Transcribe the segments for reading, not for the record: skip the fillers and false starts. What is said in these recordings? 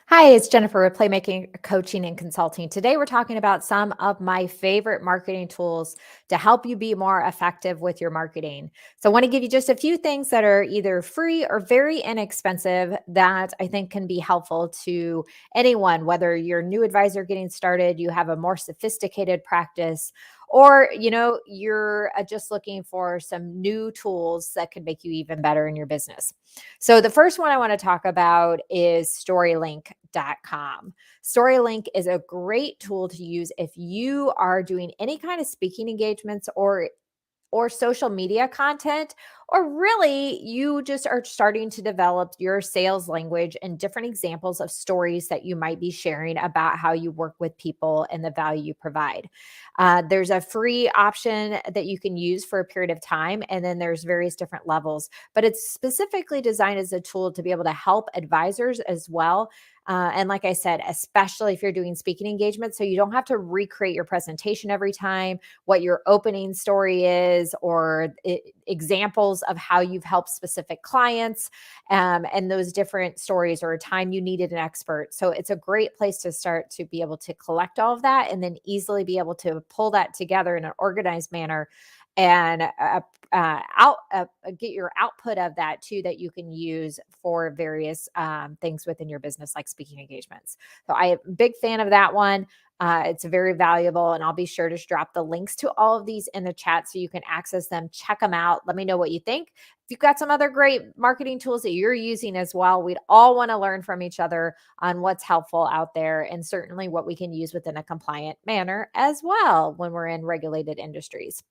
Hi, it's Jennifer with Playmaking Coaching and Consulting. Today, we're talking about some of my favorite marketing tools to help you be more effective with your marketing. So, I want to give you just a few things that are either free or very inexpensive that I think can be helpful to anyone, whether you're a new advisor getting started, you have a more sophisticated practice, or you're just looking for some new tools that could make you even better in your business. So the first one I want to talk about is Storylink.com. Storylink is a great tool to use if you are doing any kind of speaking engagements or social media content, or really you just are starting to develop your sales language and different examples of stories that you might be sharing about how you work with people and the value you provide. There's a free option that you can use for a period of time, and then there's various different levels, but it's specifically designed as a tool to be able to help advisors as well. And like I said, especially if you're doing speaking engagements, so you don't have to recreate your presentation every time, what your opening story is, or examples of how you've helped specific clients, and those different stories, or a time you needed an expert. So it's a great place to start to be able to collect all of that and then easily be able to pull that together in an organized manner and get your output of that too, that you can use for various things within your business, like speaking engagements. So I am a big fan of that one. It's very valuable, and I'll be sure to drop the links to all of these in the chat so you can access them. Check them out. Let me know what you think. If you've got some other great marketing tools that you're using as well, we'd all want to learn from each other on what's helpful out there, and certainly what we can use within a compliant manner as well when we're in regulated industries.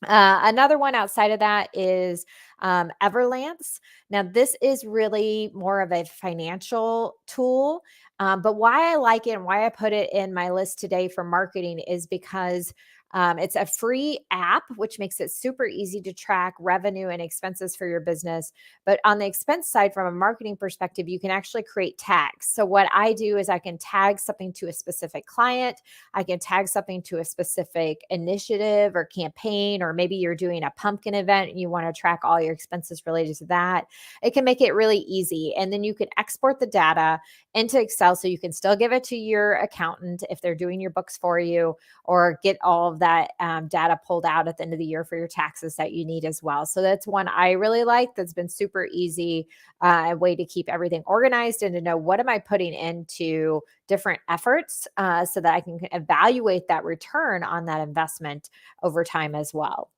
Another one outside of that is Everlance. Now, this is really more of a financial tool, but why I like it and why I put it in my list today for marketing is because it's a free app, which makes it super easy to track revenue and expenses for your business. But on the expense side, from a marketing perspective, you can actually create tags. So, what I do is I can tag something to a specific client, I can tag something to a specific initiative or campaign, or maybe you're doing a pumpkin event and you want to track all your expenses related to that. It can make it really easy. And then you can export the data into Excel so you can still give it to your accountant if they're doing your books for you, or get all of that data pulled out at the end of the year for your taxes that you need as well. So that's one I really like. That's been super easy, a way to keep everything organized and to know what am I putting into different efforts, so that I can evaluate that return on that investment over time as well.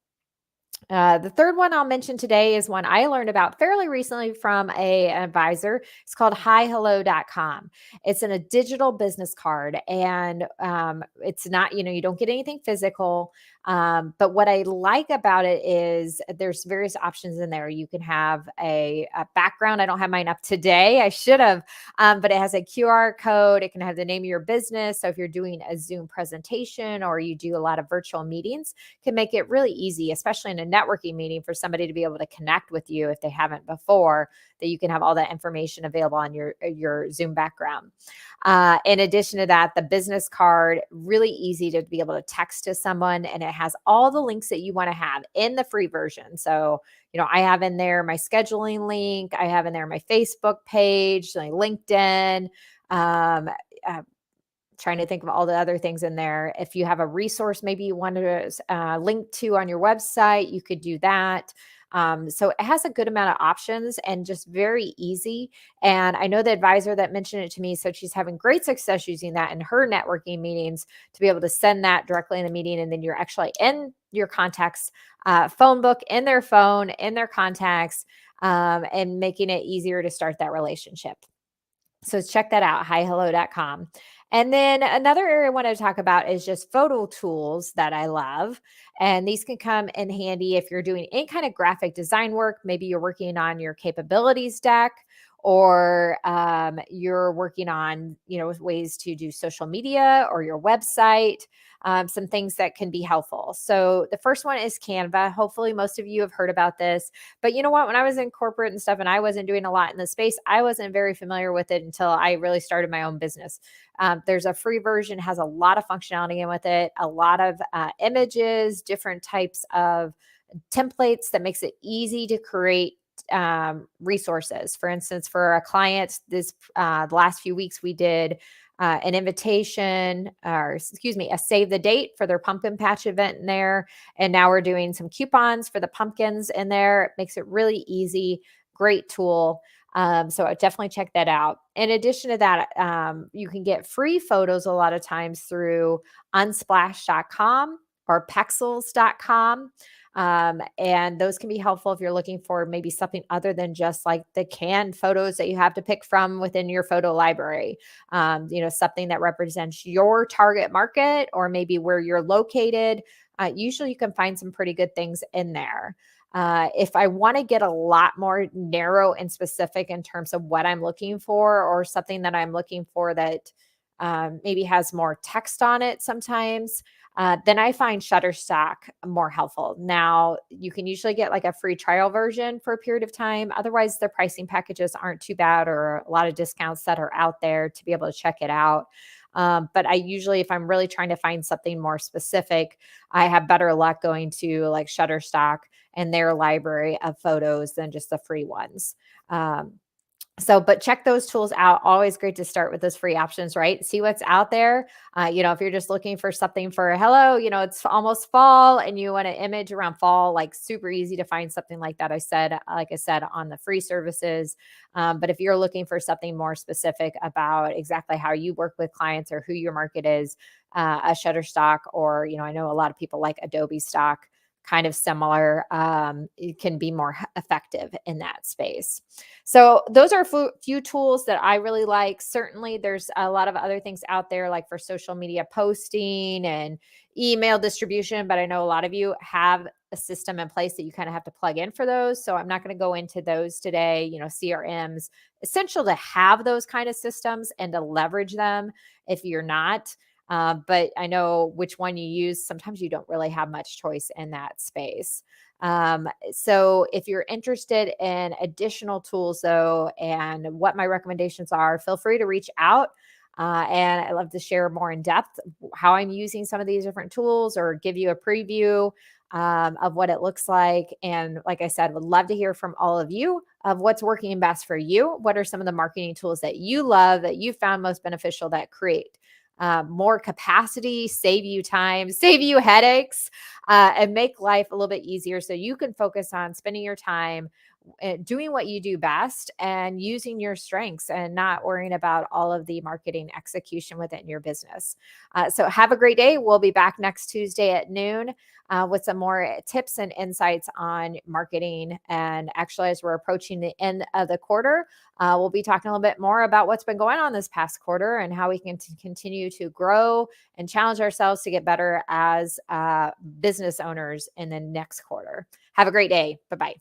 The third one I'll mention today is one I learned about fairly recently from an advisor. It's called hihello.com. It's in a digital business card, and it's not, you don't get anything physical. But what I like about it is there's various options in there. You can have a background. I don't have mine up today. I should have, but it has a QR code. It can have the name of your business. So if you're doing a Zoom presentation or you do a lot of virtual meetings, can make it really easy, especially in a networking meeting, for somebody to be able to connect with you if they haven't before, that you can have all that information available on your Zoom background. In addition to that, the business card, really easy to be able to text to someone, and it has all the links that you want to have in the free version. So, I have in there my scheduling link, I have in there my Facebook page, my LinkedIn, um, uh, trying to think of all the other things in there. If you have a resource, maybe you want to link to on your website, you could do that. So it has a good amount of options and just very easy. And I know the advisor that mentioned it to me said she's having great success using that in her networking meetings, to be able to send that directly in the meeting. And then you're actually in your contacts phone book, in their phone, in their contacts, and making it easier to start that relationship. So check that out, hihello.com. And then another area I want to talk about is just photo tools that I love. And these can come in handy if you're doing any kind of graphic design work. Maybe you're working on your capabilities deck, or you're working on, ways to do social media or your website, some things that can be helpful. So the first one is Canva. Hopefully most of you have heard about this. But you know what? When I was in corporate and stuff and I wasn't doing a lot in the space, I wasn't very familiar with it until I really started my own business. There's a free version, has a lot of functionality in with it, a lot of images, different types of templates that makes it easy to create resources. For instance, for a client, the last few weeks we did an invitation, or excuse me, a save the date for their pumpkin patch event in there. And now we're doing some coupons for the pumpkins in there. It makes it really easy. Great tool. So I definitely check that out. In addition to that, you can get free photos a lot of times through unsplash.com or pexels.com. And those can be helpful if you're looking for maybe something other than just like the canned photos that you have to pick from within your photo library. Something that represents your target market or maybe where you're located. Usually you can find some pretty good things in there. If I want to get a lot more narrow and specific in terms of what I'm looking for, or something that I'm looking for that maybe has more text on it sometimes, then I find Shutterstock more helpful. Now, you can usually get like a free trial version for a period of time. Otherwise, their pricing packages aren't too bad, or a lot of discounts that are out there to be able to check it out. But I usually, if I'm really trying to find something more specific, I have better luck going to like Shutterstock and their library of photos than just the free ones. Um, but check those tools out. Always great to start with those free options, right? See what's out there. If you're just looking for something for hello, it's almost fall and you want an image around fall, like super easy to find something like that. Like I said, on the free services. But if you're looking for something more specific about exactly how you work with clients or who your market is, a Shutterstock, or, I know a lot of people like Adobe Stock, kind of similar. It can be more effective in that space. So those are a few tools that I really like. Certainly, there's a lot of other things out there, like for social media posting and email distribution. But I know a lot of you have a system in place that you kind of have to plug in for those. So I'm not going to go into those today. CRMs, essential to have those kind of systems and to leverage them if you're not. But I know which one you use. Sometimes you don't really have much choice in that space. So if you're interested in additional tools, though, and what my recommendations are, feel free to reach out. And I love to share more in depth how I'm using some of these different tools, or give you a preview of what it looks like. And like I said, would love to hear from all of you of what's working best for you. What are some of the marketing tools that you love, that you found most beneficial, that create more capacity, save you time, save you headaches, and make life a little bit easier so you can focus on spending your time doing what you do best and using your strengths, and not worrying about all of the marketing execution within your business. So have a great day. We'll be back next Tuesday at noon with some more tips and insights on marketing. And actually, as we're approaching the end of the quarter, we'll be talking a little bit more about what's been going on this past quarter and how we can continue to grow and challenge ourselves to get better as business owners in the next quarter. Have a great day. Bye-bye.